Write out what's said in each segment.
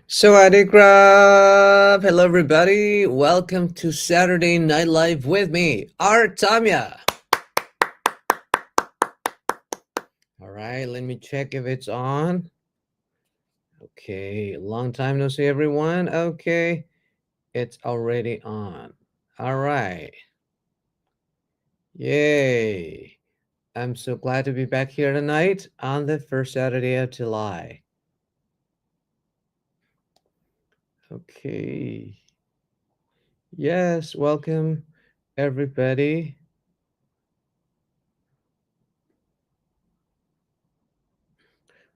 Sawadee krab! Hello, everybody. Welcome to Saturday Night Live with me, Art Thomya. All right, let me check if it's on. Okay, long time no see, everyone. Okay, it's already on. All right. Yay. I'm so glad to be back here tonight on the first Saturday of July. Okay. Yes, welcome, everybody.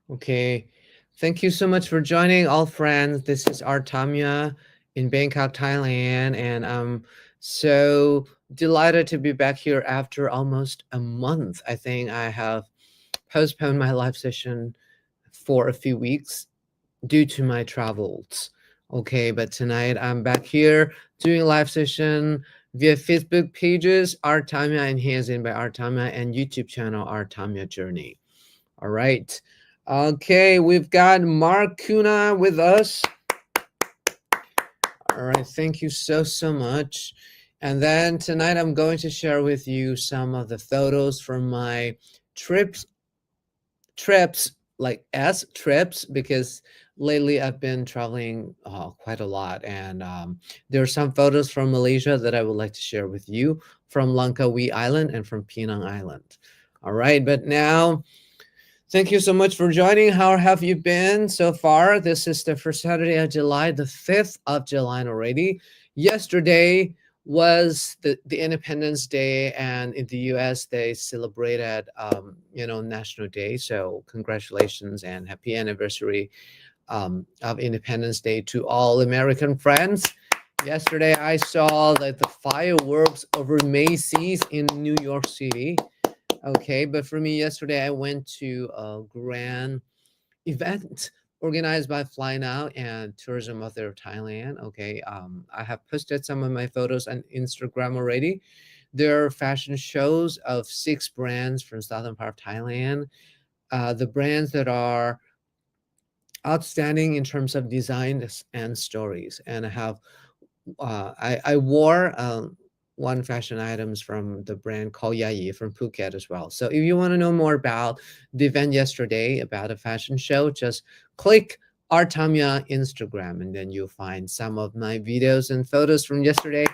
Okay. Thank you so much for joining, all friends. This is Art Thomya in Bangkok, Thailand, and I'm so delighted to be back here after almost a month. I think I have postponed my live session for a few weeks due to my travels. Okay, but tonight I'm back here doing a live session via Facebook pages, Art Thomya Enhancing by Art Thomya, and YouTube channel Art Thomya Journey. All right. Okay, we've got Mark Kuna with us. All right, thank you so much. And then tonight I'm going to share with you some of the photos from my trips like trips, because lately I've been traveling quite a lot, and there are some photos from Malaysia that I would like to share with you, from Langkawi Island and from Penang Island. All right, but now thank you so much for joining. How have you been so far? This is the first Saturday of July, the 5th of July already. Yesterday was the Independence Day, and in the US they celebrated National Day. So congratulations and happy anniversary of Independence Day to all American friends. Yesterday I saw the fireworks over Macy's in New York City. Okay, but for me, yesterday I went to a grand event organized by Fly Now and Tourism Authority of Thailand. Okay, I have posted some of my photos on Instagram already. There are fashion shows of 6 brands from southern part of Thailand. The brands that are outstanding in terms of design and stories, and I wore one fashion items from the brand called Yayi from Phuket as well. So if you want to know more about the event yesterday, about a fashion show, just click Artamia Instagram, and then you'll find some of my videos and photos from yesterday.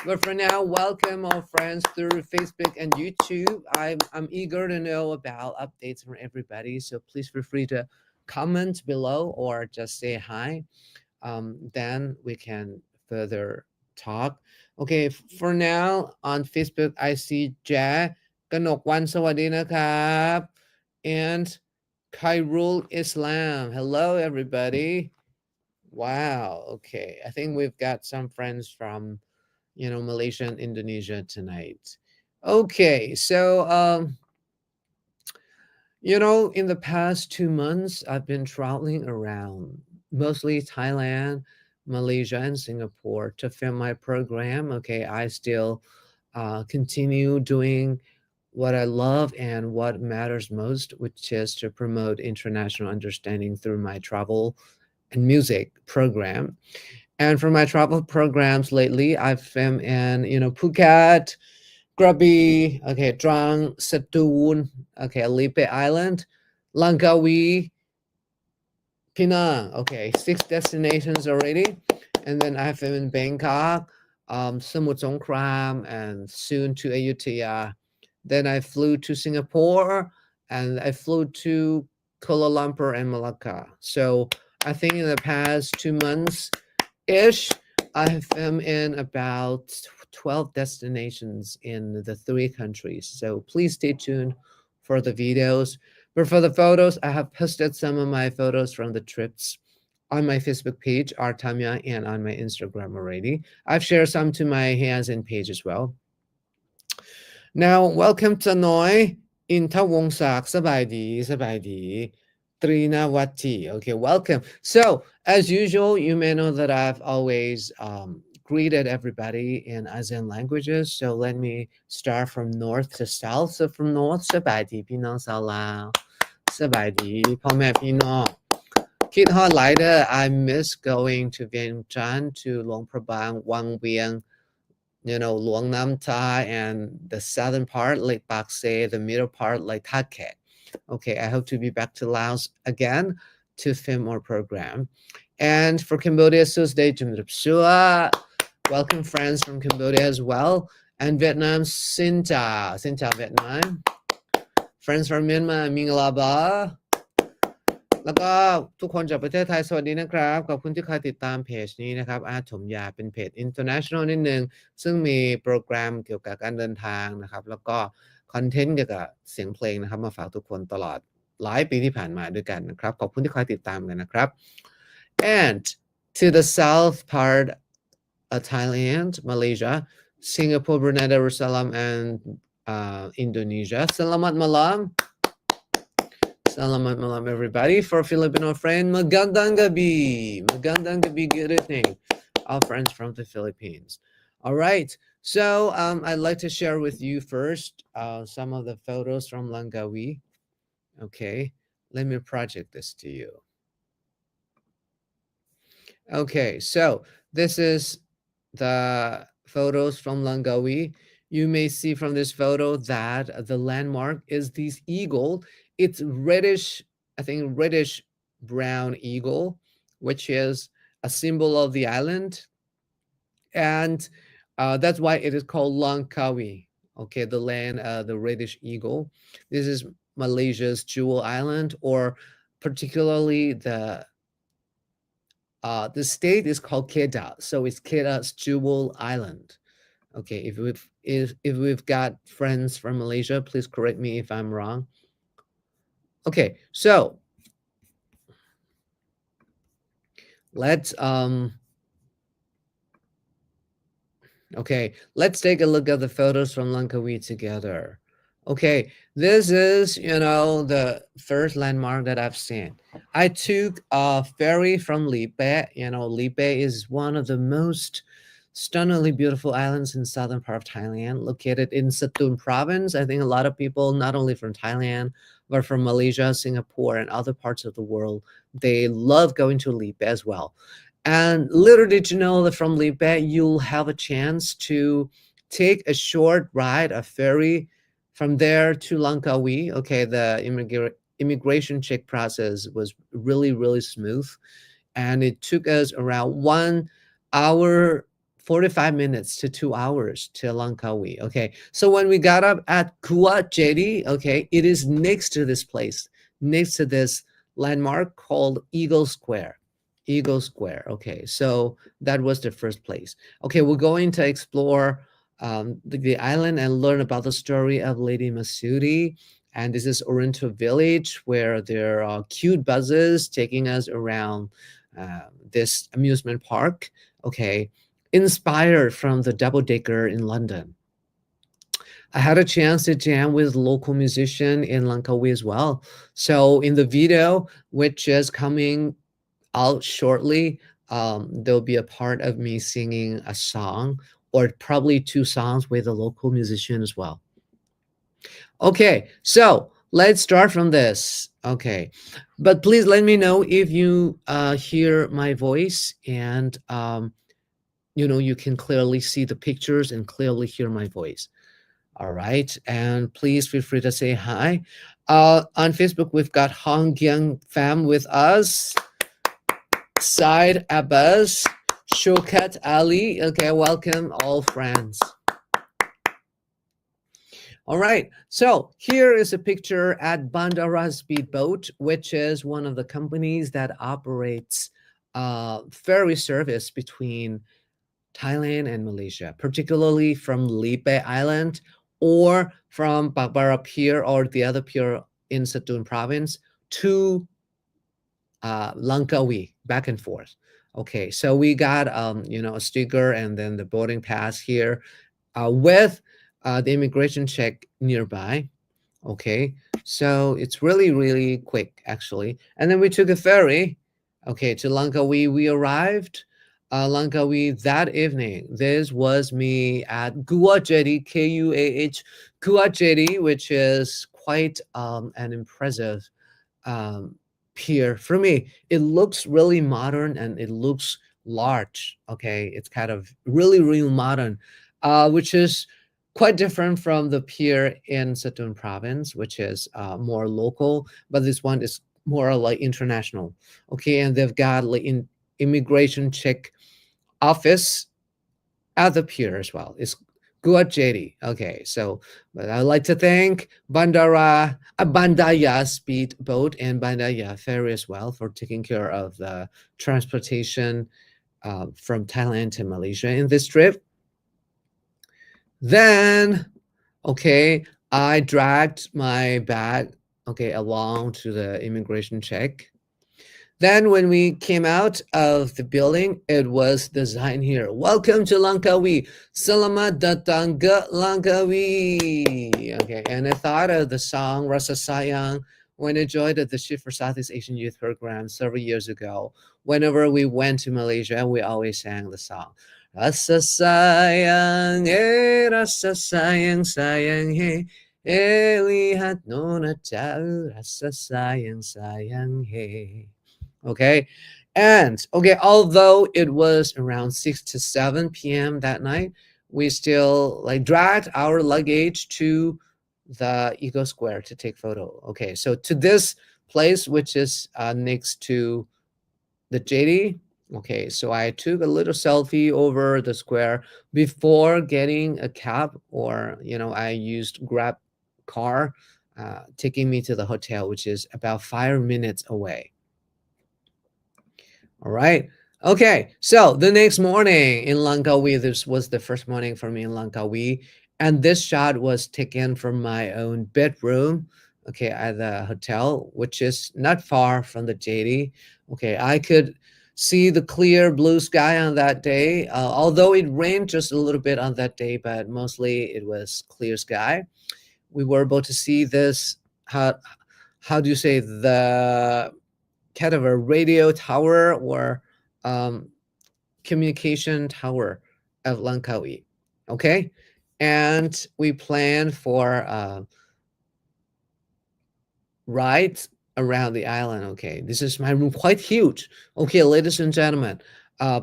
But for now, welcome all friends through Facebook and YouTube. I'm eager to know about updates from everybody, so please feel free to comment below or just say hi. Then we can further talk. Okay, for now on Facebook, I see Jack, Kanokwan Sawadi nakap, and Khairul Islam. Hello, everybody. Wow. Okay, I think we've got some friends from Malaysia and Indonesia tonight. Okay, so in the past 2 months, I've been traveling around, mostly Thailand, Malaysia, and Singapore to film my program. Okay, I still continue doing what I love and what matters most, which is to promote international understanding through my travel and music program. And for my travel programs lately, I've filmed in, Phuket, Krabi, okay, Trang, Satoon, okay, Lipe Island, Langkawi, Penang. Okay, 6 destinations already. And then I have been in Bangkok, Samut Songkram, and soon to Ayutthaya. Then I flew to Singapore, and I flew to Kuala Lumpur and Malacca. So I think in the past 2 months ish, I have been in about 12 destinations in the 3 countries. So please stay tuned for the videos. But for the photos, I have posted some of my photos from the trips on my Facebook page, Artamia, and on my Instagram already. I've shared some to my hands and page as well. Now, welcome to Noi in Tawongsak Sabaidi Trina Wati. Okay, welcome. So, as usual, you may know that I've always greeted everybody in ASEAN languages. So, let me start from north to south. So, from north, Sabaidi Pinang Salau, Sabaidi Pome Pinong. Kid Hot Lighter, I miss going to Vientiane, to Luang Prabang, Wang Vieng, Luang Nam Thai, and the southern part, like Pak Se, the middle part, like Tha Khet. Okay, I hope to be back to Laos again to film our program. And for Cambodia, Tuesday, Jum Rup Sua. Welcome friends from Cambodia as well. And Vietnam, Xin chào. Xin chào Vietnam. Friends from Myanmar, Mingalaba. แล้วก็ทุกคนจากประเทศไทยสวัสดีนะครับขอบคุณที่คอยติดตามเพจนี้นะครับอาร์ตถมยาเป็นเพจ international นิดนึงซึ่งมีโปรแกรมเกี่ยวกับการเดินทางนะครับแล้วก็คอนเทนต์เกี่ยวกับเสียงเพลงนะครับมาฝากทุกคนตลอดหลายปีที่ผ่านมาด้วยกันนะครับขอบคุณที่คอยติดตามกันนะครับ and to the south part of Thailand, Malaysia, Singapore, Brunei Darussalam, and Indonesia. Selamat malam. Selamat malam, everybody. For Filipino friend, magandang gabi. Magandang gabi, good evening. All friends from the Philippines. All right. So I'd like to share with you first some of the photos from Langkawi. Okay. Let me project this to you. Okay. So this is the photos from Langkawi. You may see from this photo that the landmark is this eagle. It's reddish, I think reddish brown eagle, which is a symbol of the island. And that's why it is called Langkawi. Okay, the land, the reddish eagle. This is Malaysia's jewel island, or particularly the state is called Kedah, so it's Kedah's jewel island. Okay, if we've got friends from Malaysia, please correct me if I'm wrong. Okay, so let's take a look at the photos from Langkawi together. Okay, this is the first landmark that I've seen. I took a ferry from Lipe. Lipe is one of the most stunningly beautiful islands in southern part of Thailand, located in Satun province. I think a lot of people, not only from Thailand, but from Malaysia, Singapore, and other parts of the world, they love going to Lipe as well. And little did you know that from Lipe, you'll have a chance to take a short ride, a ferry, from there to Langkawi. Okay, the immigration check process was really, really smooth. And it took us around 1 hour 45 minutes to 2 hours to Langkawi. Okay, so when we got up at Kuat Jetty, okay, it is next to this place, next to this landmark called Eagle Square. Eagle Square. Okay, so that was the first place. Okay, we're going to explore the island and learn about the story of Lady Masudi. And this is Oriental Village, where there are cute buses taking us around this amusement park. Okay, inspired from the double decker in London. I had a chance to jam with local musician in Langkawi as well. So in the video, which is coming out shortly, there'll be a part of me singing a song, or probably 2 songs with a local musician as well. Okay, so let's start from this. Okay, but please let me know if you hear my voice, and you can clearly see the pictures and clearly hear my voice. All right, and please feel free to say hi. On Facebook, we've got Hong Gyang Fam with us, Said Abbas, Shokat Ali. Okay, welcome all friends. All right, so here is a picture at Bandara Speedboat, which is one of the companies that operates ferry service between Thailand and Malaysia, particularly from Lipe Island or from Bakbara Pier or the other pier in Satun province to Langkawi, back and forth. Okay, so we got a sticker and then the boarding pass here with the immigration check nearby. Okay, so it's really, really quick actually. And then we took a ferry, okay, to Langkawi. We arrived Langkawi that evening. This was me at Kuat Jetty, Kuah, Kuat Jetty, which is quite an impressive pier. For me, it looks really modern and it looks large. Okay, it's kind of really, really modern, which is quite different from the pier in Satun province, which is more local, but this one is more like international. Okay, and they've got like immigration check office at the pier as well. It's good, JD. Okay, so but I'd like to thank Bandaya Speedboat and Bandaya Ferry as well for taking care of the transportation from Thailand to Malaysia in this trip. Then, okay, I dragged my bag, okay, along to the immigration check. Then, when we came out of the building, it was the sign here. Welcome to Langkawi. Selamat datang ke Langkawi. Okay, and I thought of the song Rasa Sayang when I joined the Shift for Southeast Asian Youth Program several years ago. Whenever we went to Malaysia, we always sang the song. Rasa sayang, sayang, hey. Lihat nona tahu, rasa sayang, sayang, hey. Okay. And okay, although it was around 6 to 7 p.m. that night, we still like dragged our luggage to the Eco Square to take photo. Okay, so to this place, which is next to the JD. Okay, so I took a little selfie over the square before getting a cab, or I used Grab car, taking me to the hotel, which is about 5 minutes away. All right. Okay. So the next morning in Langkawi, this was the first morning for me in Langkawi. And this shot was taken from my own bedroom, okay, at the hotel, which is not far from the JD. Okay. I could see the clear blue sky on that day, although it rained just a little bit on that day, but mostly it was clear sky. We were able to see this. How do you say, the kind of a radio tower or um, communication tower of Langkawi. Okay. And we plan for rides around the island. Okay. This is my room, quite huge. Okay, ladies and gentlemen,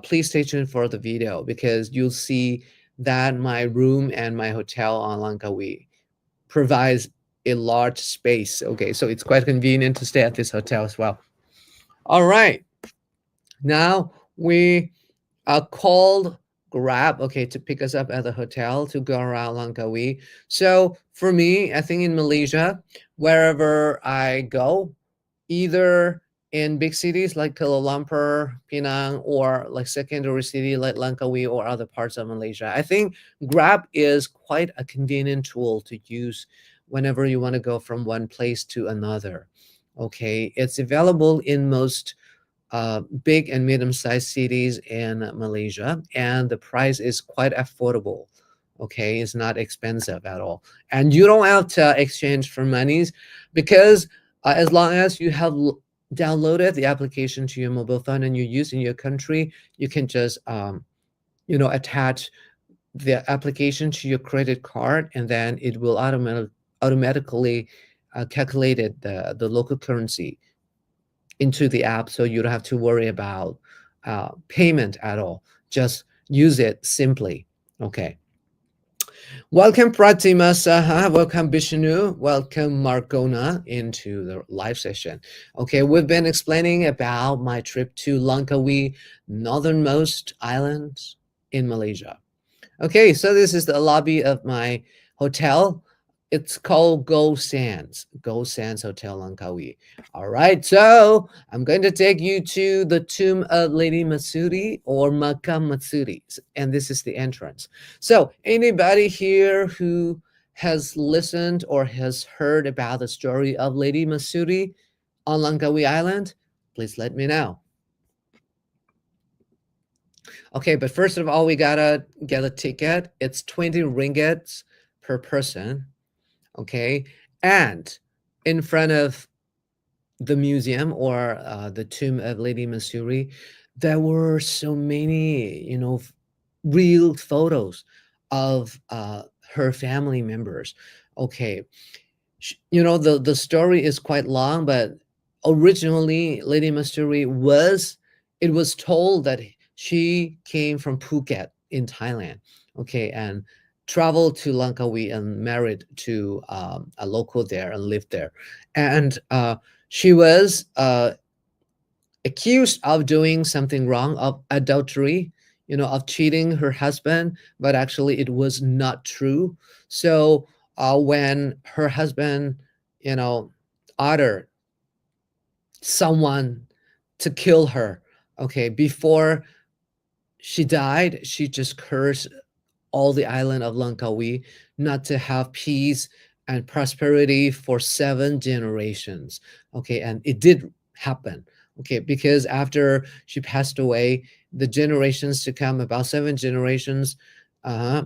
please stay tuned for the video because you'll see that my room and my hotel on Langkawi provides a large space. Okay. So it's quite convenient to stay at this hotel as well. All right. Now we called Grab, okay, to pick us up at the hotel to go around Langkawi. So for me, I think in Malaysia, wherever I go, either in big cities like Kuala Lumpur, Penang, or like secondary city like Langkawi or other parts of Malaysia, I think Grab is quite a convenient tool to use whenever you want to go from one place to another. Okay, it's available in most big and medium-sized cities in Malaysia, and the price is quite affordable. Okay, it's not expensive at all, and you don't have to exchange for monies because as long as you have downloaded the application to your mobile phone and you use in your country, you can just attach the application to your credit card, and then it will automatically calculate the local currency into the app, so you don't have to worry about payment at all. Just use it simply. Okay. Welcome Pratima Saha. Welcome Bishnu. Welcome Margona into the live session. Okay, we've been explaining about my trip to Langkawi, northernmost island in Malaysia. Okay, so this is the lobby of my hotel. It's called Gold Sands Hotel Langkawi. All right, so I'm going to take you to the tomb of Lady Matsuri or Makam Matsuri, and this is the entrance. So anybody here who has listened or has heard about the story of Lady Matsuri on Langkawi Island, please let me know. Okay, but first of all, we gotta get a ticket. It's 20 ringgits per person. Okay, and in front of the museum or the tomb of Lady Matsuri, there were so many, real photos of her family members. Okay, the story is quite long, but originally Lady Masturi was, it was told that she came from Phuket in Thailand, okay, and traveled to Langkawi and married to a local there and lived there. And she was accused of doing something wrong, of adultery, of cheating her husband, but actually it was not true. So when her husband, you know, ordered someone to kill her, okay, before she died, she just cursed all the island of Langkawi not to have peace and prosperity for 7 generations. Okay, and it did happen. Okay, because after she passed away, the generations to come, about 7 generations, uh,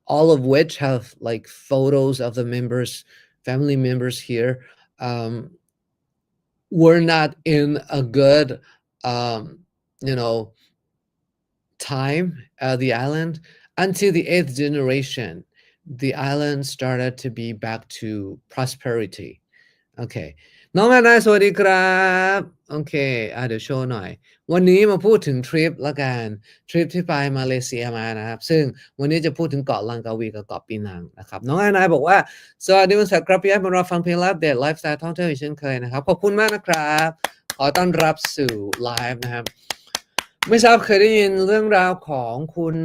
all of which have like photos of the members, family members here, um, were not in a good, um, you know, time at the island until the 8th generation. The island started to be back to prosperity. Okay. น้องนานาสวัสดีครับโอเคเดี๋ยวโชว์หน่อยวันนี้มาพูดถึงทริปละกันทริปที่ไปมาเลเซียมานะครับซึ่งวันนี้จะพูดถึงเกาะลังกาวีกับเกาะปีนังนะครับน้องนานาบอกว่าสวัสดีวันศุกร์ครับพี่แอฟมารอฟังเพลงและอัปเดตไลฟ์สไตล์ท่องเที่ยวอีกเช่นเคยนะครับขอบคุณมากนะครับขอต้อนรับสู่ไลฟ์นะครับไม่ทราบเคยได้ยินเรื่องราวของคุณ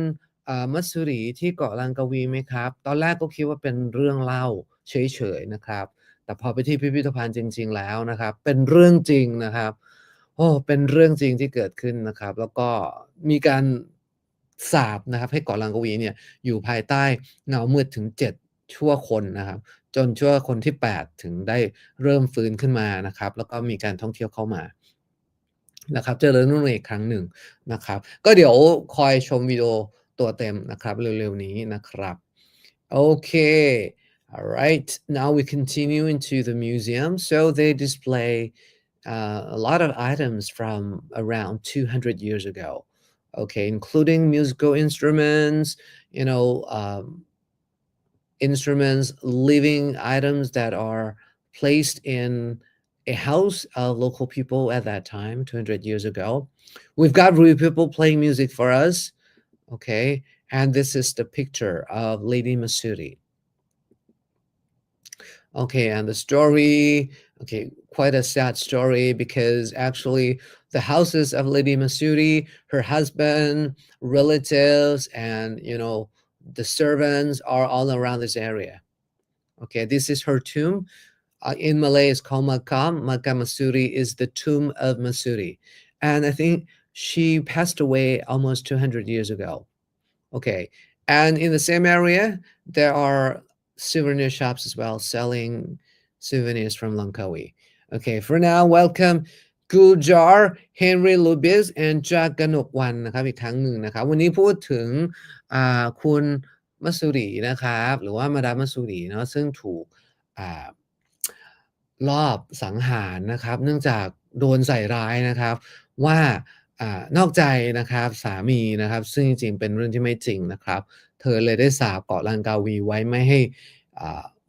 มัตสุรีที่เกาะลังกาวีไหมครับตอนแรกก็คิดว่าเป็นเรื่องเล่าเฉยๆนะครับแต่พอไปที่พิพิธภัณฑ์จริงๆแล้วนะครับเป็นเรื่องจริงนะครับโอ้เป็นเรื่องจริงที่เกิดขึ้นนะครับแล้วก็มีการสาปนะครับให้เกาะลังกาวีเนี่ยอยู่ภายใต้เงามืดถึง7ชั่วคนนะครับจนชั่วคนที่8ถึงได้เริ่มฟื้นขึ้นมานะครับแล้วก็มีการท่องเที่ยวเข้ามานะครับเจริญรุ่งเรืองอีกครั้งหนึ่งนะครับก็เดี๋ยวคอยชมวิดีโอตัวเต็มนะครับเร็วๆนี้นะครับโอเค All right, now we continue into the museum. So they display a lot of items from around 200 years ago, okay, including musical instruments, you know, instruments, living items that are placed in a house of local people at that time, 200 years ago. We've got real people playing music for us, okay, and this is the picture of Lady Masuri. Okay, and the story, okay, quite a sad story because actually the houses of Lady Masuri, her husband, relatives, and the servants are all around this area. Okay, this is her tomb. In Malay, it's called Makam. Makam Masuri is the tomb of Masuri. And I think she passed away almost 200 years ago. Okay. And in the same area, there are souvenir shops as well selling souvenirs from Langkawi. Okay, for now, welcome Gujar, Henry Lubiz, and Jack Ganokwan นะครับอีกครั้งหนึ่งนะครับวันนี้พูดถึงคุณมัสสุรีนะครับหรือว่ามาดามมัสสุรีเนาะซึ่งถูกอ่ารอบสังหารนะครับเนื่องจากโดนใส่ร้ายนะครับว่านอกใจนะครับสามีนะครับซึ่งจริงๆเป็นเรื่องที่ไม่จริงนะครับเธอเลยได้สาปเกาะลังกาวีไว้ไม่ให้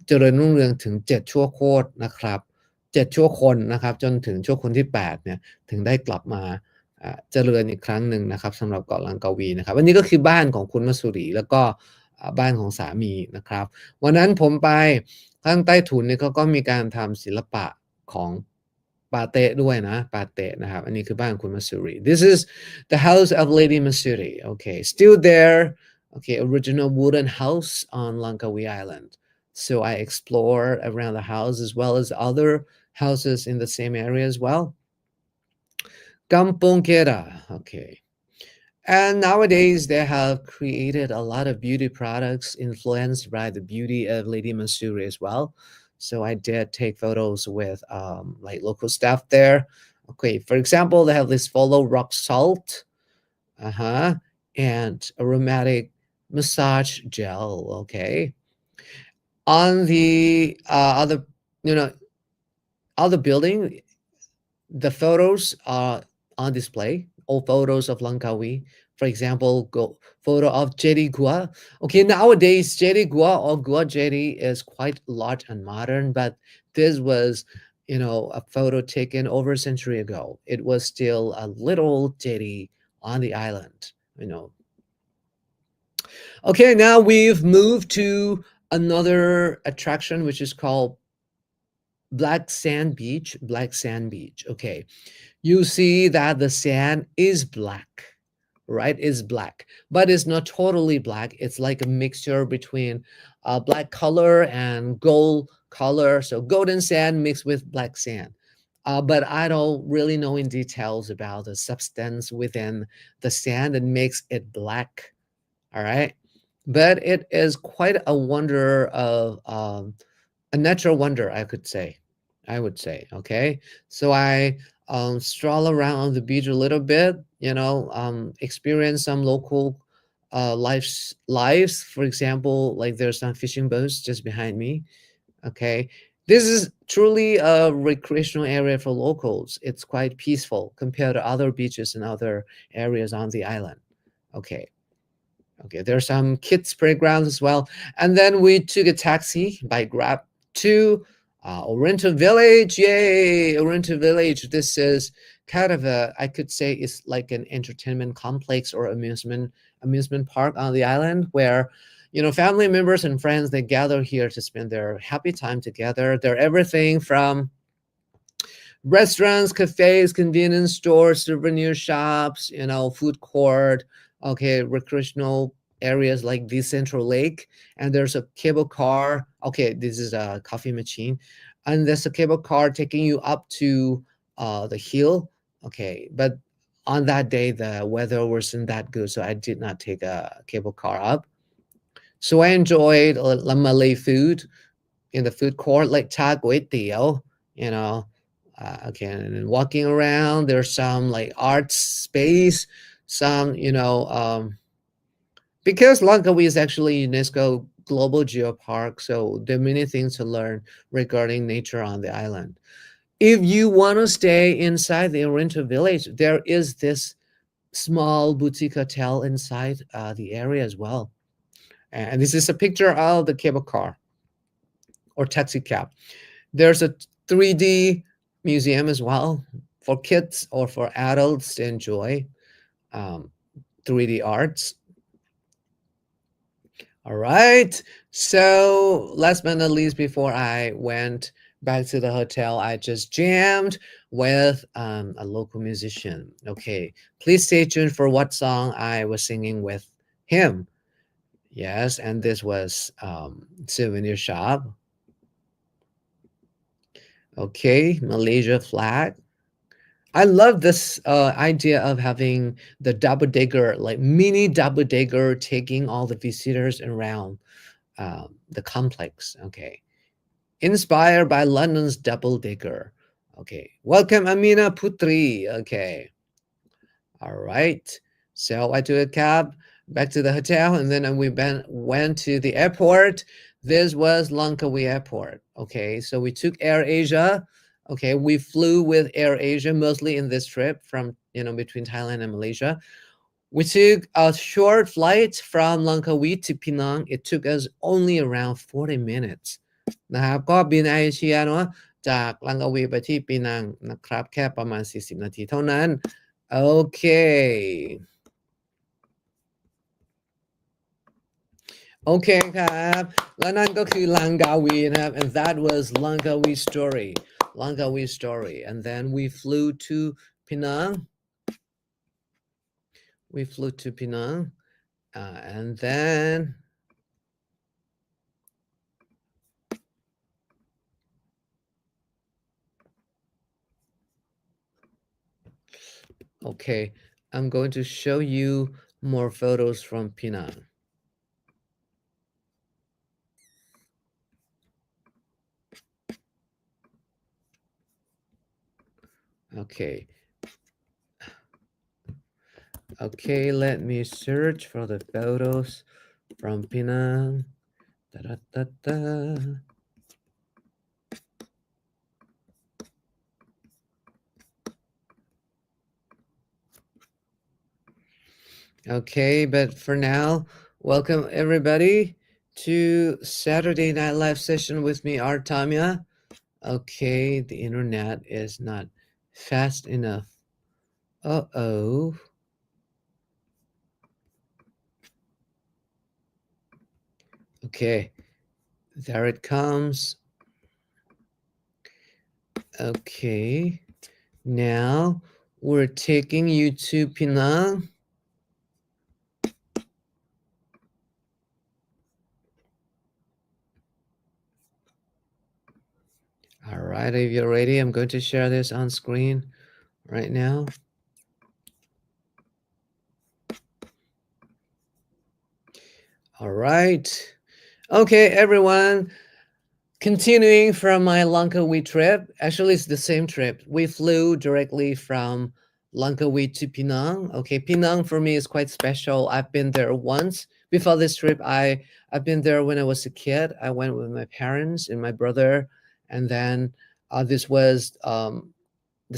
เจริญรุ่งเรืองถึง7ชั่วโคตรนะครับ7ชั่วคนนะครับจนถึงชั่วคนที่8เนี่ยถึงได้กลับมาเจริญอีกครั้งหนึ่งนะครับสำหรับเกาะลังกาวีนะครับอันนี้ก็คือบ้านของคุณมัสสุรีแล้วก็บ้านของสามีนะครับวันนั้นผมไปข้างใต้ถุนเนี่ยเขาก็มีการทำศิลปะของปาเต้ด้วยนะปาเต้นะครับอันนี้คือบ้านคุณมัสสุรี This is the house of Lady Masuri. Okay, still there. Okay, original wooden house on Langkawi Island. So I explored around the house as well as other houses in the same area as well. Kampong Kera. Okay. And nowadays, they have created a lot of beauty products influenced by the beauty of Lady Masuri as well. So I did take photos with like local staff there. Okay, for example, they have this follow rock salt, and aromatic massage gel. Okay, on the other building, the photos are on display. All photos of Langkawi. For example, photo of Jetty Gua. Okay, nowadays Jetty Gua or Gua Jetty is quite large and modern, but this was a photo taken over a century ago. It was still a little ditty on the island. You know. Okay, now we've moved to another attraction, which is called Black Sand Beach. Black Sand Beach. Okay, you see that the sand is black, right? Is black, but it's not totally black. It's like a mixture between black color and gold color. So golden sand mixed with black sand. But I don't really know in details about the substance within the sand that makes it black. All right. But it is quite a wonder of a natural wonder, I could say. I would say. Okay. So I stroll around on the beach a little bit, experience some local lives. For example, like there's some fishing boats just behind me. Okay. This is truly a recreational area for locals. It's quite peaceful compared to other beaches and other areas on the island. Okay. Okay, there's some kids' playgrounds as well. And then we took a taxi by Grab to Oriental Village. Yay, Oriental Village. This is kind of I could say it's like an entertainment complex or amusement park on the island where, family members and friends, they gather here to spend their happy time together. They're everything from restaurants, cafes, convenience stores, souvenir shops, food court, okay, recreational areas like the Central Lake, and there's a cable car. Okay, this is a coffee machine, and there's a cable car taking you up to the hill. Okay, but on that day the weather wasn't that good, so I did not take a cable car up. So I enjoyed Malay food in the food court, like cha kway teow, you know. Okay, and then walking around, there's some like art space, some, because Langkawi is actually UNESCO Global Geopark, so there are many things to learn regarding nature on the island. If you want to stay inside the Oriental Village, there is this small boutique hotel inside the area as well. And this is a picture of the cable car or taxi cab. There's a 3D museum as well for kids or for adults to enjoy um, 3D arts. All right. So, last but not least, before I went back to the hotel, I just jammed with a local musician. Okay. Please stay tuned for what song I was singing with him. Yes. And this was Souvenir Shop. Okay. Malaysia flag. I love this idea of having the double decker, like mini double decker, taking all the visitors around the complex. Okay, inspired by London's double decker. Okay, welcome Amina Putri. Okay, all right. So I took a cab back to the hotel, and then went to the airport. This was Langkawi Airport. Okay, so we took Air Asia. Okay, we flew with Air Asia mostly in this trip from between Thailand and Malaysia. We took a short flight from Langkawi to Penang. It took us only around 40 minutes นะครับก็บินแอร์เอเชียเนาะจากลังกาวีไปที่ปีนังนะครับแค่ประมาณ40นาทีเท่านั้นโอเคโอเคครับและนั่นก็คือลังกาวีนะครับ and that was Langkawi story Langkawi story and then we flew to Penang and then okay, I'm going to show you more photos from Penang. Okay. Okay, let me search for the photos from Penang. Da, da, da, da. Okay, but for now, welcome everybody to Saturday Night Live session with me, Art Thomya. Okay, the internet is not fast enough. Uh-oh. Okay, there it comes. Okay, now we're taking you to Penang. All right, if you're ready, I'm going to share this on screen right now. All right. Okay, everyone. Continuing from my Langkawi trip, actually, it's the same trip. We flew directly from Langkawi to Penang. Okay, Penang for me is quite special. I've been there once. Before this trip, I've been there when I was a kid. I went with my parents and my brother, and then this was the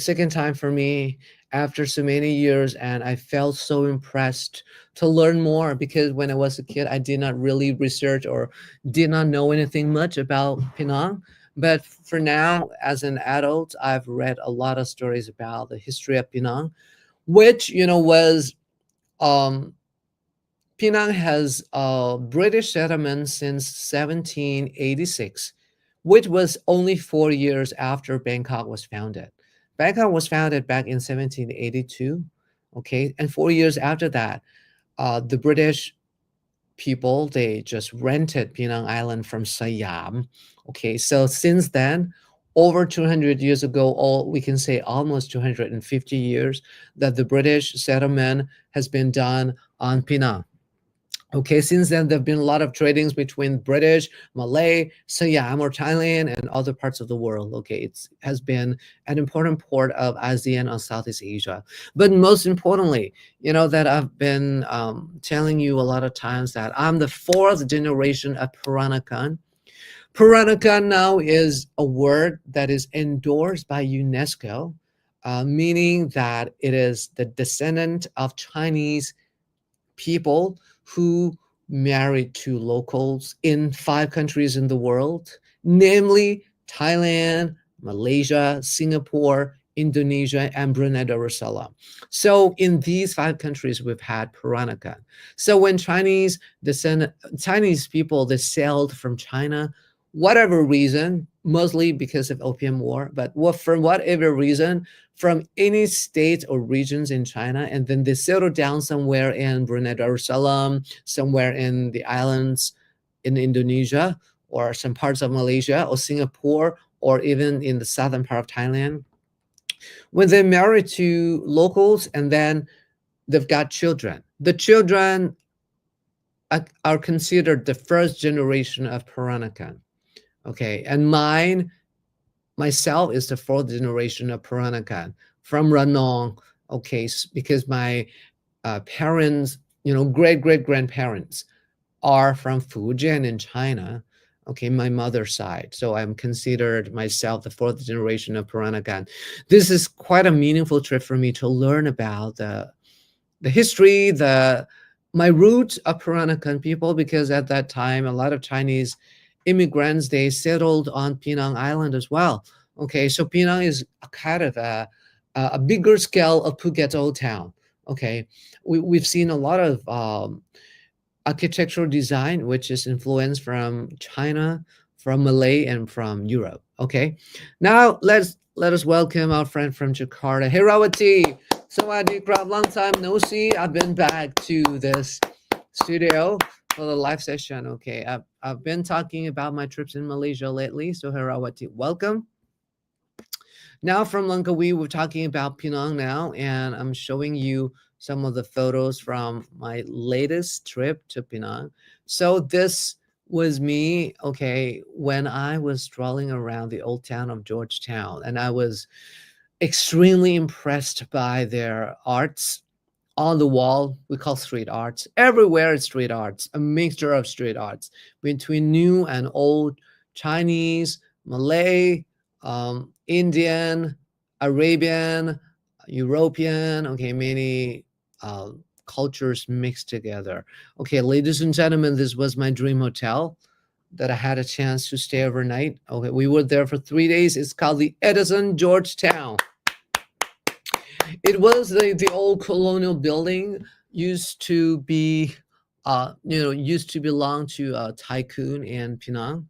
second time for me after so many years, and I felt so impressed to learn more because when I was a kid I did not really research or did not know anything much about Penang. But for now, as an adult, I've read a lot of stories about the history of Penang, which was um Penang has a British settlement since 1786, which was only 4 years after Bangkok was founded. Bangkok was founded back in 1782, okay, and 4 years after that, the British people they just rented Penang Island from Siam. Okay, so since then, over 200 years ago, all we can say almost 250 years that the British settlement has been done on Penang. Okay, since then there have been a lot of tradings between British, Malay, Siam or Thailand and other parts of the world. Okay, it has been an important port of ASEAN or Southeast Asia. But most importantly, that I've been telling you a lot of times that I'm the fourth generation of Peranakan. Peranakan now is a word that is endorsed by UNESCO, meaning that it is the descendant of Chinese people who married to locals in 5 countries in the world, namely Thailand, Malaysia, Singapore, Indonesia, and Brunei Darussalam. So in these 5 countries, we've had Peranakan. So when Chinese people they sailed from China, whatever reason, mostly because of Opium War, but for whatever reason, from any state or regions in China, and then they settled down somewhere in Brunei Darussalam, somewhere in the islands in Indonesia, or some parts of Malaysia or Singapore, or even in the southern part of Thailand. When they marry to locals and then they've got children, the children are considered the first generation of Peranakan. Okay, and myself is the fourth generation of Peranakan from Ranong. Okay, because my parents, great great grandparents are from Fujian in China. Okay, my mother's side. So I'm considered myself the fourth generation of Peranakan. This is quite a meaningful trip for me to learn about the history, the my roots of Peranakan people, because at that time a lot of Chinese immigrants they settled on Penang Island as well. Okay, so Penang is a kind of a bigger scale of Phuket Old Town. Okay, we've seen a lot of architectural design which is influenced from China, from Malay, and from Europe. Okay, now let us welcome our friend from Jakarta, Herawati. Sawadee krap, long time no see. I've been back to this studio for the live session. Okay, I've been talking about my trips in Malaysia lately. So Herawati, welcome. Now from Langkawi, we're talking about Penang now, and I'm showing you some of the photos from my latest trip to Penang. So this was me, okay, when I was strolling around the old town of Georgetown, and I was extremely impressed by their arts on the wall. We call street arts. Everywhere is street arts, a mixture of street arts between new and old, Chinese, Malay, Indian, Arabian, European, okay, many uh, cultures mixed together. Okay, ladies and gentlemen, this was my dream hotel. that I had a chance to stay overnight. Okay, we were there for 3 days. It's called the Edison Georgetown. It was the old colonial building, used to be, used to belong to a tycoon in Penang,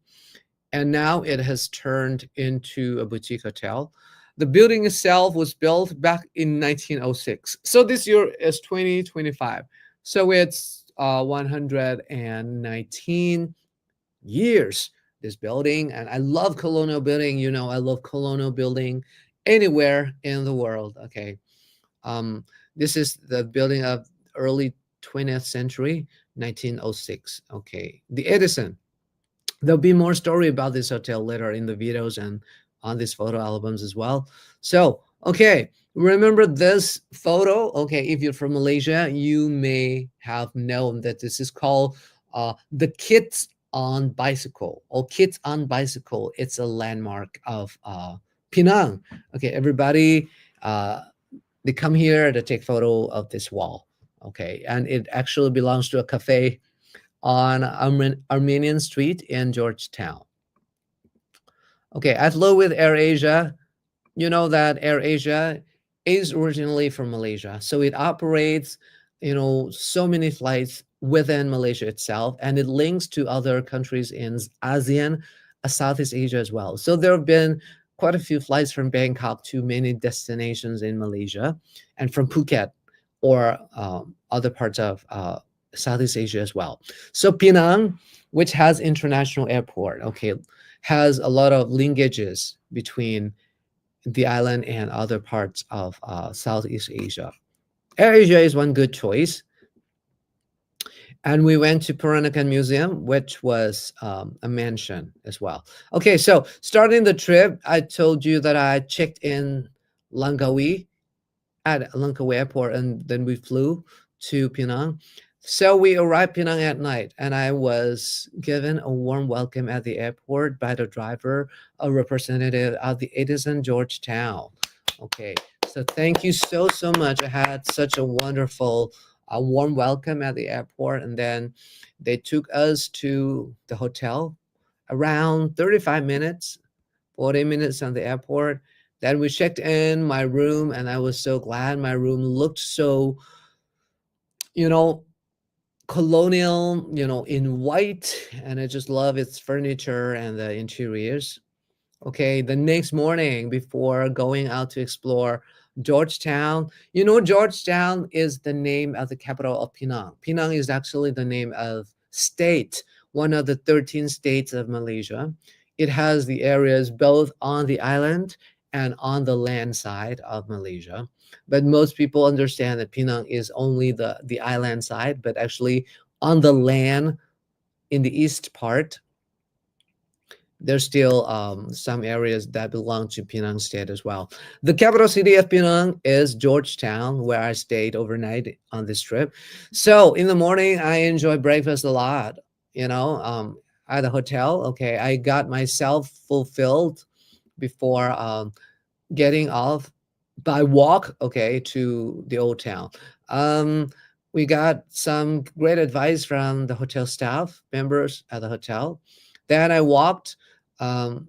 and now it has turned into a boutique hotel. The building itself was built back in 1906. So this year is 2025. So it's 119 years, this building. And I love colonial building. I love colonial building anywhere in the world. Okay. Um, this is the building of early 20th century, 1906. Okay. The Edison. There'll be more story about this hotel later in the videos and on these photo albums as well. So, okay, remember this photo? Okay, if you're from Malaysia, you may have known that this is called the Kids on Bicycle or Kids on Bicycle. It's a landmark of Penang. Okay, everybody, they come here to take photo of this wall. Okay, and it actually belongs to a cafe on Armenian Street in Georgetown. Okay, I flew with AirAsia. You know that AirAsia is originally from Malaysia, so it operates, so many flights within Malaysia itself, and it links to other countries in ASEAN, Southeast Asia as well. So there have been quite a few flights from Bangkok to many destinations in Malaysia, and from Phuket or other parts of Southeast Asia as well. So Penang, which has international airport, okay, has a lot of linkages between the island and other parts of Southeast Asia. AirAsia is one good choice. And we went to Peranakan Museum, which was a mansion as well. Okay, so starting the trip, I told you that I checked in Langkawi at Langkawi Airport, and then we flew to Penang. So we arrived Penang at night, and I was given a warm welcome at the airport by the driver, a representative of the Edison Georgetown. Okay, so thank you so much. I had such a wonderful, warm welcome at the airport, and then they took us to the hotel around 35 minutes, 40 minutes on the airport. Then we checked in my room, and I was so glad. My room looked so, you know, colonial, in white, and I just love its furniture and the interiors. Okay, the next morning, before going out to explore Georgetown, Georgetown is the name of the capital of Penang. Penang is actually the name of state, one of the 13 states of Malaysia. It has the areas both on the island and on the land side of Malaysia. But most people understand that Penang is only the island side, but actually on the land in the east part, there's still some areas that belong to Penang State as well. The capital city of Penang is Georgetown, where I stayed overnight on this trip. So in the morning, I enjoy breakfast a lot, at the hotel. Okay, I got myself fulfilled before getting off by walk, okay, to the old town. Um, we got some great advice from the hotel staff members at the hotel. Then I walked um,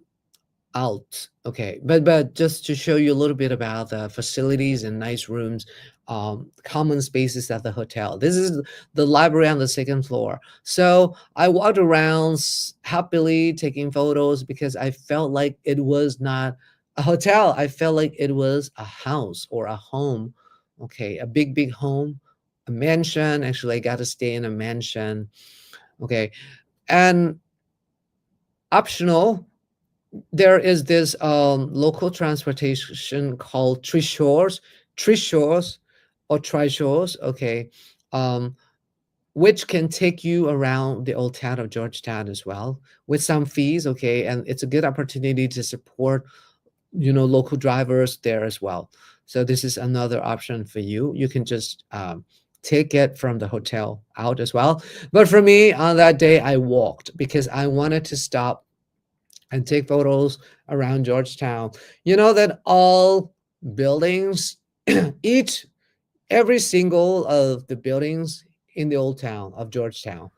out. Okay, but just to show you a little bit about the facilities and nice rooms, common spaces at the hotel. This is the library on the second floor. So I walked around happily taking photos because I felt like it was not a hotel. I felt like it was a house or a home. Okay, a big home, a mansion. Actually, I got to stay in a mansion. Okay, and optional, there is this local transportation called Trishores or Trishores, okay, um, which can take you around the old town of Georgetown as well with some fees, okay, and it's a good opportunity to support, local drivers there as well. So this is another option for you. You can just take it from the hotel out as well. But for me, on that day, I walked because I wanted to stop and take photos around Georgetown. You know that all buildings, each every single of the buildings in the old town of Georgetown,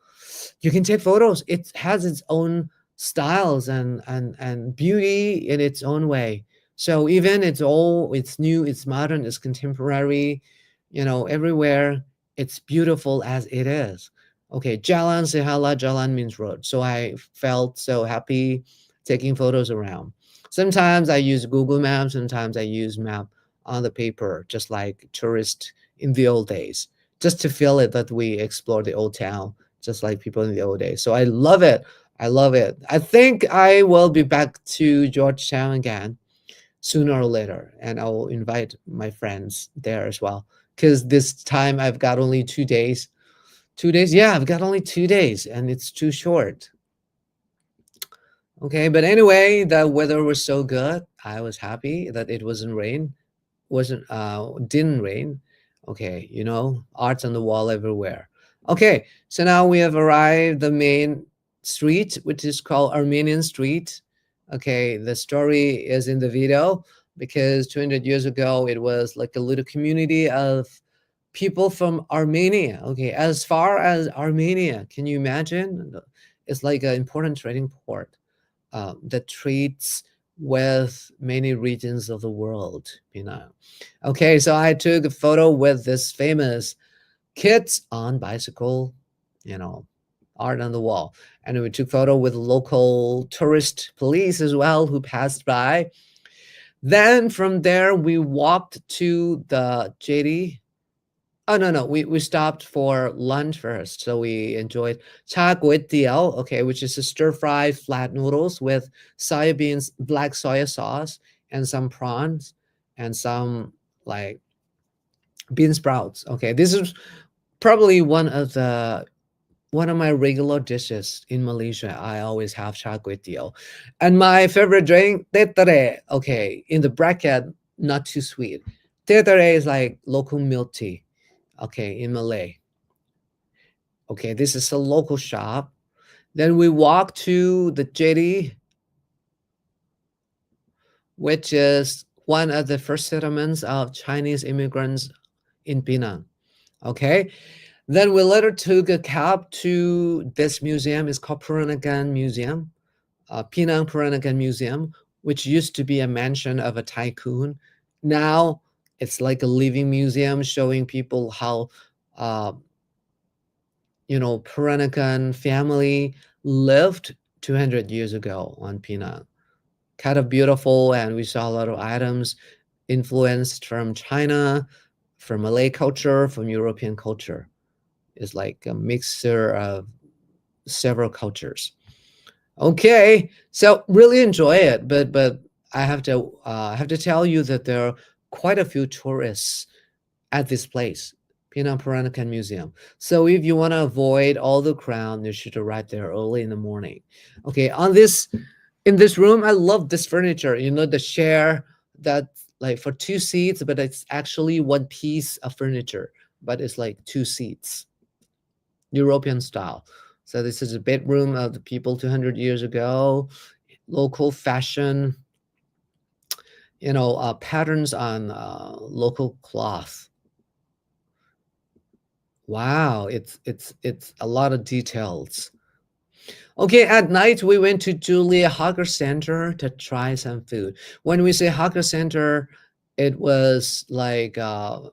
you can take photos. It has its own styles and beauty in its own way. So even it's new, it's modern, it's contemporary, everywhere it's beautiful as it is. Okay, Jalan Sehala, Jalan means road. So I felt so happy taking photos around. Sometimes I use Google Maps, sometimes I use map on the paper, just like tourists in the old days, just to feel it that we explore the old town, just like people in the old days. So I love it. I love it. I think I will be back to Georgetown again sooner or later, and I'll invite my friends there as well. Because this time I've got only 2 days. 2 days? Yeah, I've got only 2 days, and it's too short. Okay, but anyway, the weather was so good. I was happy that it didn't rain. Okay, art on the wall everywhere. Okay, so now we have arrived the main street, which is called Armenian Street. Okay, the story is in the video because 200 years ago it was like a little community of people from Armenia. Okay, as far as Armenia, can you imagine? It's like an important trading port that trades with many regions of the world. Okay, so I took a photo with this famous kids on bicycle, you know, art on the wall. And we took photo with local tourist police as well who passed by. Then from there we walked to the jetty. Oh, no, no. We stopped for lunch first. So we enjoyed cha guoi tiao, okay, which is a stir-fried flat noodles with soya beans, black soya sauce, and some prawns and some like bean sprouts. Okay, this is probably one of my regular dishes in Malaysia. I always have cha guoi tiao. And my favorite drink, teh tarik. Okay, in the bracket, not too sweet. Teh tarik is like local milk tea. Okay, in Malay. Okay, this is a local shop. Then we walk to the jetty, which is one of the first settlements of Chinese immigrants in Penang. Okay, then we later took a cab to this museum. It's called Peranakan Museum, Penang Peranakan Museum, which used to be a mansion of a tycoon. Now it's like a living museum showing people how uh, Peranakan family lived 200 years ago on Penang. Kind of beautiful, and we saw a lot of items influenced from China, from Malay culture, from European culture. It's like a mixture of several cultures. Okay, so really enjoy it, but I have to tell you that there are quite a few tourists at this place, Penang Peranakan Museum. So if you want to avoid all the crowd, you should arrive there early in the morning. Okay, in this room, I love this furniture. The chair that like for two seats, but it's actually one piece of furniture, but it's like two seats, European style. So this is a bedroom of the people 200 years ago, local fashion, patterns on local cloth. Wow, it's a lot of details. Okay, at night we went to Julia Hawker Center to try some food. When we say Hawker Center, it was like a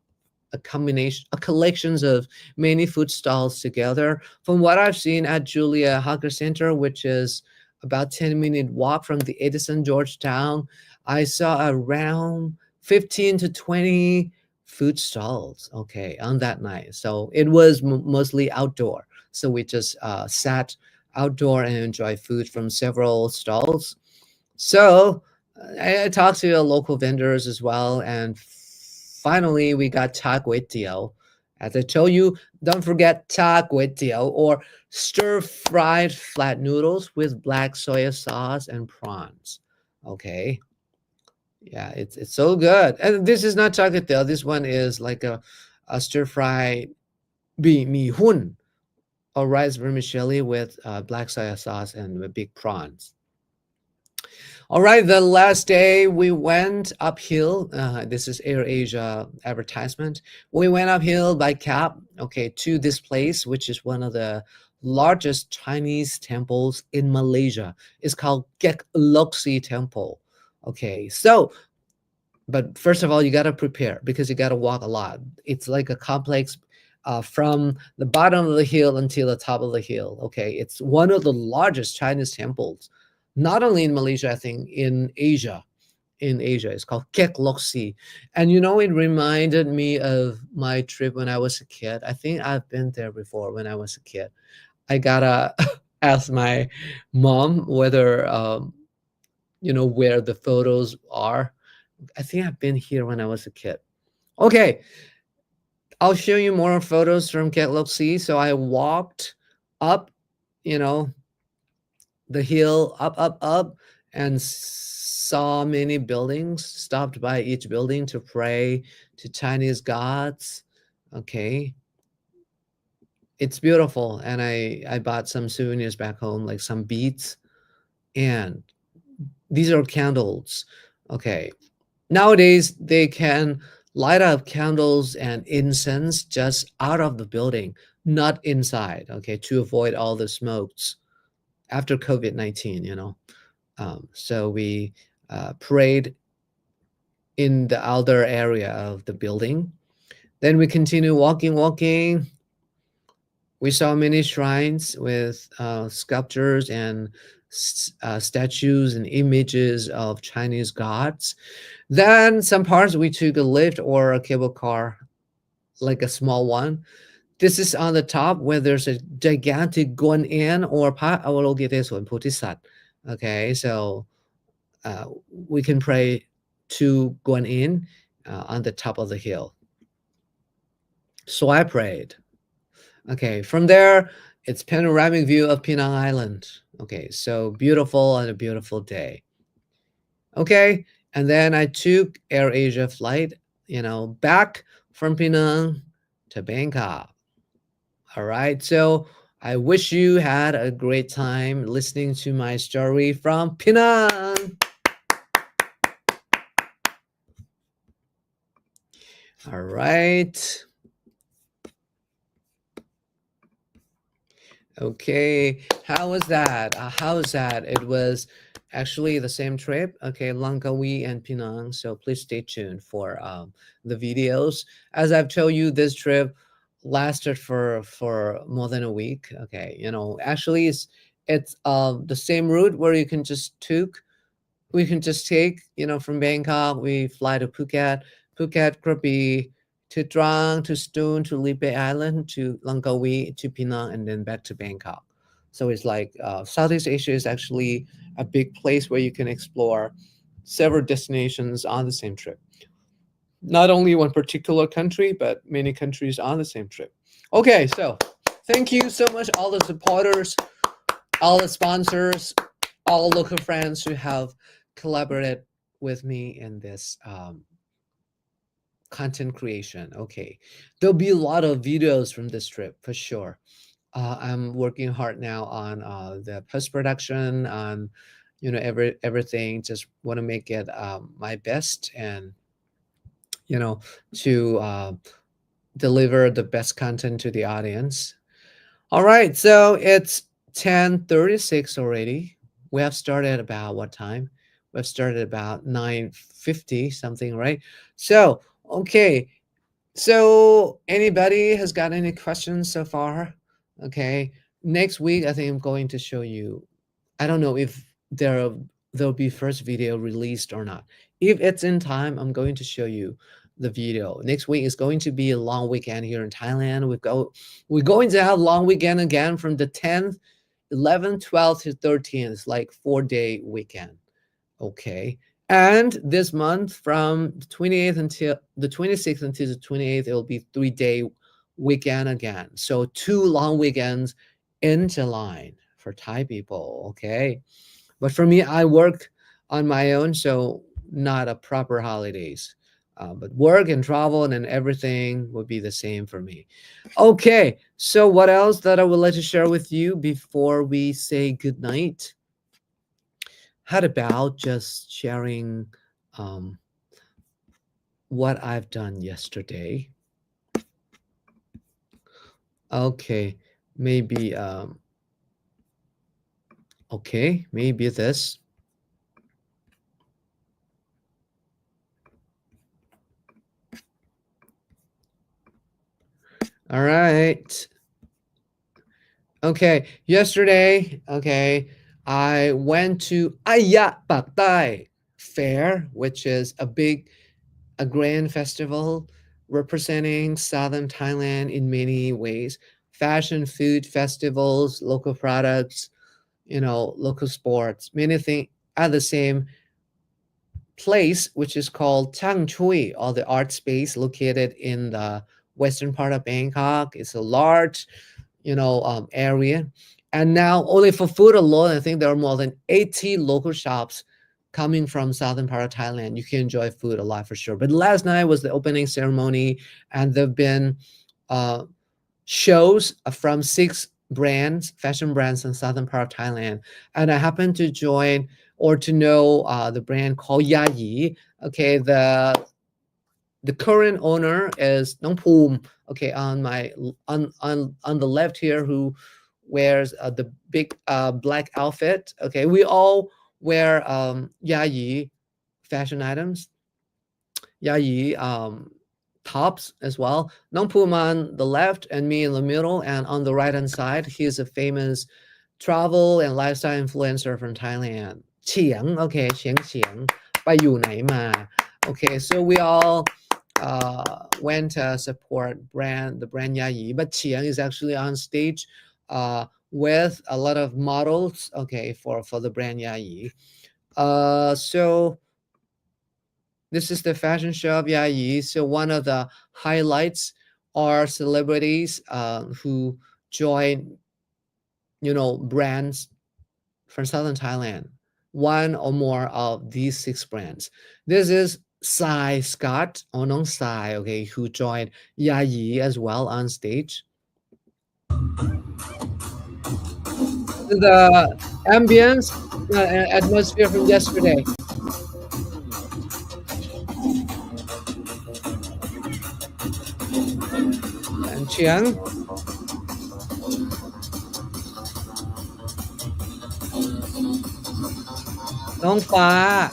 collections of many food stalls together. From what I've seen at Julia Hawker Center, which is about 10-minute walk from the Edison Georgetown, I saw around 15 to 20 food stalls, okay, on that night. So it was mostly outdoor. So we just sat outdoor and enjoyed food from several stalls. So I talked to local vendors as well, and finally we got cha guoi tiao. As I told you, don't forget cha guoi tiao, or stir-fried flat noodles with black soya sauce and prawns. Okay, yeah, it's so good. And this is not cha guoi tiao. This one is like a stir-fried mi hun, or rice vermicelli with black soya sauce and with big prawns. All right, the last day we went uphill. This is Air Asia advertisement. We went uphill by cab, okay, to this place, which is one of the largest Chinese temples in Malaysia. It's called Kek Loksi Temple. Okay, so but first of all, you got to prepare because you got to walk a lot. It's like a complex from the bottom of the hill until the top of the hill. Okay, it's one of the largest Chinese temples, not only in Malaysia, I think in Asia. In Asia, it's called Kek Loksi, and it reminded me of my trip when I was a kid. I think I've been there before when I was a kid. I gotta ask my mom whether where the photos are. I think I've been here when I was a kid. Okay, I'll show you more photos from Ketloxi. So I walked up, you know, the hill, up, and saw many buildings, stopped by each building to pray to Chinese gods. Okay, it's beautiful. And I bought some souvenirs back home, like some beads. And these are candles. Okay, nowadays, they can light up candles and incense just out of the building, not inside, okay, to avoid all the smokes after COVID-19. So we prayed in the outer area of the building. Then we continue walking. We saw many shrines with sculptures and statues and images of Chinese gods. Then some parts we took a lift or a cable car, like a small one. This is on the top where there's a gigantic Guan or Pa Avalokiteswan Bodhisat. Okay, so uh, we can pray to Guan on the top of the hill. So I prayed. Okay, from there, it's panoramic view of Penang Island. Okay, so beautiful on a beautiful day. Okay, and then I took Air Asia flight, back from Penang to Bangkok. All right, so I wish you had a great time listening to my story from Penang. All right. Okay, how was that? How was that? It was actually the same trip. Okay, Langkawi and Penang. So please stay tuned for the videos. As I've told you, this trip lasted for more than a week. Okay, actually it's the same route where you can just took we can just take, from Bangkok, we fly to Phuket, Phuket, Krabi, to Trang, to Stone, to Lipe Island, to Langkawi, to Penang, and then back to Bangkok. So it's like Southeast Asia is actually a big place where you can explore several destinations on the same trip. Not only one particular country, but many countries on the same trip. Okay, so thank you so much, all the supporters, all the sponsors, all local friends who have collaborated with me in this content creation. Okay, there'll be a lot of videos from this trip for sure. I'm working hard now on the post production, on everything. Just want to make it my best, and you know to deliver the best content to the audience. All right, so it's 10:36 already. We have started about what time? We've started about 9:50 something, right? So, okay. So, anybody has got any questions so far? Okay. Next week, I think I'm going to show you. I don't know if there'll be first video released or not. If it's in time, I'm going to show you the video. Next week is going to be a long weekend here in Thailand. We're going to have long weekend again from the 10th, 11th, 12th to 13th. It's like 4-day weekend. Okay. And this month from the 28th until the 26th until the 28th, it'll be 3-day weekend again. So 2 long weekends interline for Thai people. Okay. But for me, I work on my own, so not a proper holidays. But work and travel and then everything would be the same for me. Okay, so what else that I would like to share with you before we say good night? How about just sharing um, what I've done yesterday? Okay, maybe okay, maybe this. All right. Okay, yesterday, okay, I went to Aya Patai Fair, which is a grand festival representing southern Thailand in many ways. Fashion, food festivals, local products, local sports, many things at the same place, which is called Chang Chui, or the art space located in the western part of Bangkok. It's a large, area. And now, only for food alone, I think there are more than 80 local shops coming from southern part of Thailand. You can enjoy food a lot for sure. But last night was the opening ceremony, and there've been uh, shows from six brands, fashion brands in southern part of Thailand. And I happened to join or to know the brand called Yayi. Okay, the current owner is Nong Poom. Okay, on the left here, who wears the big black outfit. Okay, we all wear Yayi fashion items, Yayi tops as well. Nong Poom on the left and me in the middle, and on the right hand side, he's a famous travel and lifestyle influencer from Thailand. Chiang, okay, Chiang, ไปอยู่ไหนมา Okay, so we all went to support the brand Yayi, but Chiang is actually on stage with a lot of models, okay, for the brand Yayi. So this is the fashion show of Yayi. So one of the highlights are celebrities who join, brands from southern Thailand. One or more of these six brands. This is Sai Scott, or Nong Sai, okay, who joined Yayi as well on stage. The ambience and atmosphere from yesterday. And Chiang, Nong Fa.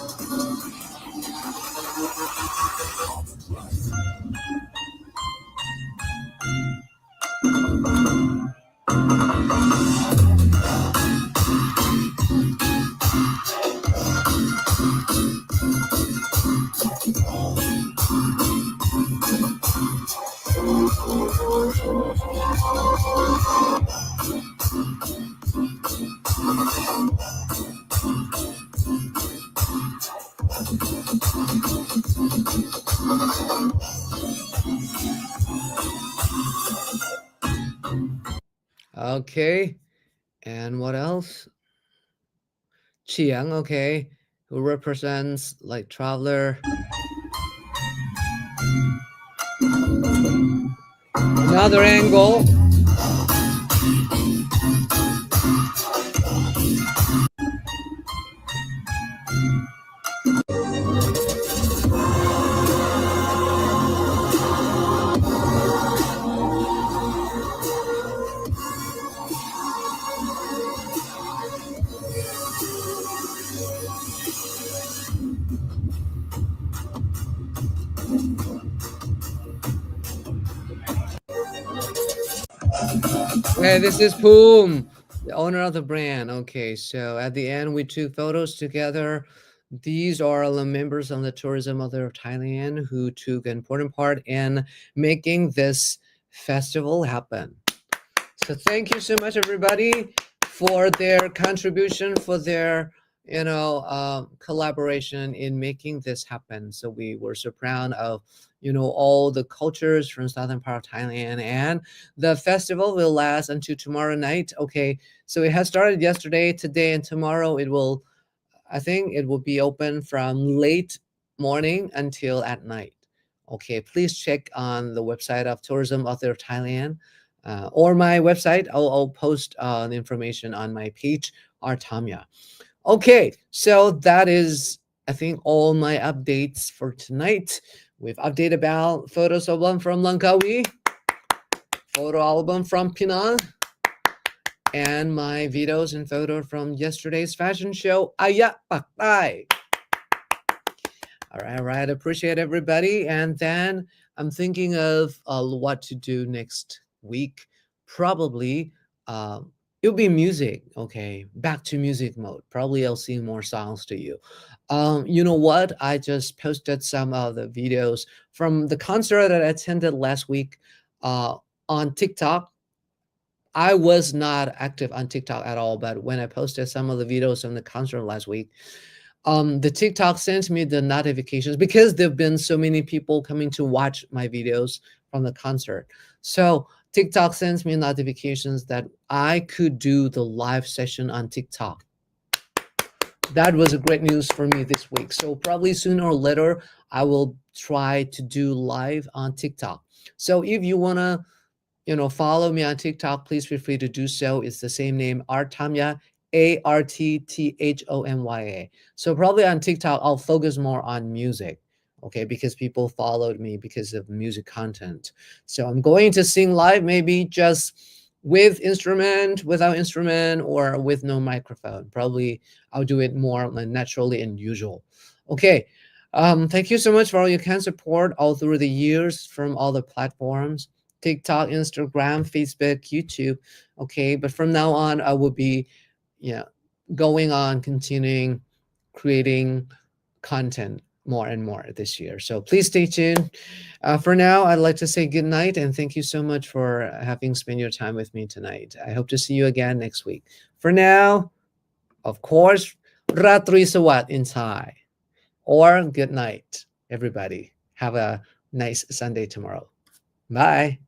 Okay, and what else? Chiang, okay, who represents like traveler. Another angle. Okay, this is Poom, the owner of the brand. Okay, so at the end, we took photos together. These are the members of the Tourism Mother of Thailand who took an important part in making this festival happen. So thank you so much, everybody, for their contribution, for their collaboration in making this happen. So we were so proud of all the cultures from southern part of Thailand, and the festival will last until tomorrow night. Okay, so it has started yesterday, today, and tomorrow. I think it will be open from late morning until at night. Okay, please check on the website of Tourism Author of Thailand or my website. I'll post the information on my page, Art Thomya. Okay, so that is, I think, all my updates for tonight. We've updated about photos album from Langkawi, photo album from Penang, and my videos and photo from yesterday's fashion show. Aya Paktai. All right. Appreciate everybody. And then I'm thinking of what to do next week. Probably it'll be music. Okay. Back to music mode. Probably I'll sing more songs to you. You know what? I just posted some of the videos from the concert that I attended last week uh, on TikTok. I was not active on TikTok at all, but when I posted some of the videos from the concert last week, the TikTok sends me the notifications because there've been so many people coming to watch my videos from the concert. So TikTok sends me notifications that I could do the live session on TikTok. That was a great news for me this week. So probably sooner or later, I will try to do live on TikTok. So if you wanna follow me on TikTok, please feel free to do so. It's the same name, Art Thomya, ARTTHOMYA. So probably on TikTok, I'll focus more on music, okay, because people followed me because of music content. So I'm going to sing live, maybe just with instrument, without instrument, or with no microphone. Probably I'll do it more naturally and usual. Okay. Thank you so much for all your kind support all through the years from all the platforms. TikTok, Instagram, Facebook, YouTube. Okay, but from now on, I will be, yeah, going on, continuing creating content more and more this year. So please stay tuned. For now, I'd like to say good night and thank you so much for having spent your time with me tonight. I hope to see you again next week. For now, of course, Ratri Sawat in Thai, or good night, everybody. Have a nice Sunday tomorrow. Bye.